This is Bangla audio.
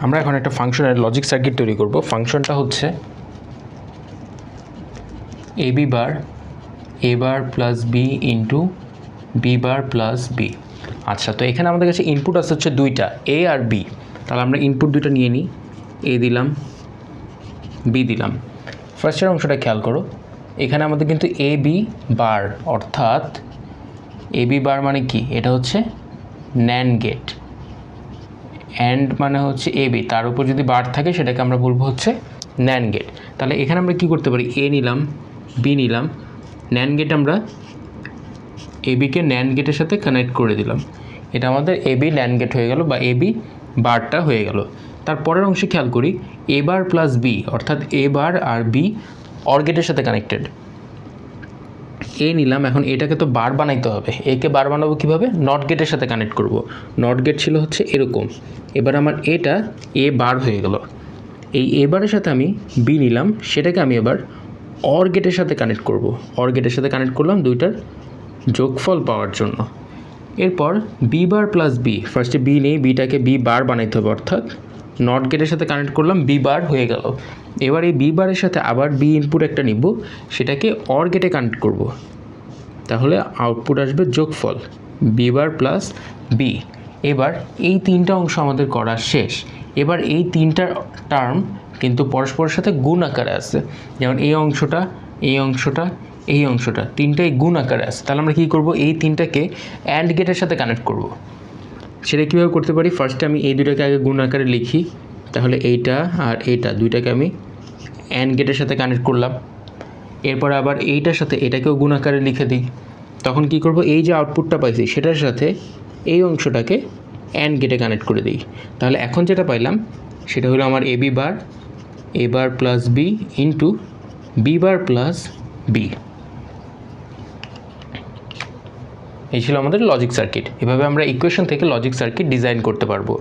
আমরা এখন একটা ফাংশনের লজিক সার্কিট তৈরি করব। ফাংশনটা হচ্ছে A B bar A bar plus B into B bar plus B. আচ্ছা, তো এখানে আমাদের কাছে ইনপুট আছে হচ্ছে দুইটা, এ আর বি। তাহলে আমরা ইনপুট দুইটা নিয়ে নিই, এ দিলাম বি দিলাম। ফার্স্টের অংশটা খেয়াল করো, এখানে আমাদের কিন্তু এ বি বার, অর্থাৎ এ বি বার মানে কি, এটা হচ্ছে ন্যান্ড গেট। অ্যান্ড মানে হচ্ছে এ বি, তার উপর যদি বার থাকে সেটাকে আমরা বলবো হচ্ছে ন্যান্ড গেট। তাহলে এখানে আমরা কি করতে পারি, এ নিলাম বি নিলাম, ন্যান্ড গেট আমরা এ বিকে ন্যান্ড গেটের সাথে কানেক্ট করে দিলাম। এটা আমাদের এ বি ন্যান্ড গেট হয়ে গেল, বা এ বি বারটা হয়ে গেল। তারপরের অংশে খেয়াল করি, এ বার প্লাস বি, অর্থাৎ এ বার আর বি অর গেটের সাথে কানেক্টেড। এ নিলাম, এখন এটাকে তো বার বানাইতে হবে। একে বার বানাবো কীভাবে, নট গেটের সাথে কানেক্ট করব। নট গেট ছিল হচ্ছে এরকম, এবার আমার এটা এ বার হয়ে গেল। এই এ বারের সাথে আমি বি নিলাম, সেটাকে আমি এবার অর গেটের সাথে কানেক্ট করব। অর গেটের সাথে কানেক্ট করলাম দুইটার যোগফল পাওয়ার জন্য। এরপর বি বার প্লাস বি, ফার্স্টে বি নেই, বিটাকে বি বার বানাইতে হবে, অর্থাৎ নট গেটের সাথে কানেক্ট করলাম, বি বার হয়ে গেল। এবার এই বি বারের সাথে আবার বি ইনপুট একটা নিব, সেটাকে অর গেটে কানেক্ট করব। তাহলে আউটপুট আসবে যোগফল বি বার প্লাস বি। এবার এই তিনটা অংশ আমাদের করা শেষ। এবার এই তিনটা টার্ম কিন্তু পরস্পরের সাথে গুণ আকারে আছে, যেমন এই অংশটা, এই অংশটা, এই অংশটা, তিনটাই গুণ আকারে আছে। তাহলে আমরা কী করব, এই তিনটাকে অ্যান্ড গেটের সাথে কানেক্ট করব। সেটা কীভাবে করতে পারি, ফার্স্টে আমি এই দুটাকে আগে গুণ আকারে লিখি। তাহলে এইটা আর এইটা দুইটাকে আমি অ্যান্ড গেটের সাথে কানেক্ট করলাম। এরপর আবার এইটার সাথে এটাকেও গুণ আকারে লিখে দিই। তখন কি করব, এই যে আউটপুটটা পাইছি সেটার সাথে এই অংশটাকে অ্যান্ড গেটে কানেক্ট করে দিই। তাহলে এখন যেটা পাইলাম সেটা হলো আমার A B bar A bar plus B into B bar plus B. এই ছিল আমাদের লজিক সার্কিট। এভাবে আমরা ইকুয়েশন থেকে লজিক সার্কিট ডিজাইন করতে পারবো।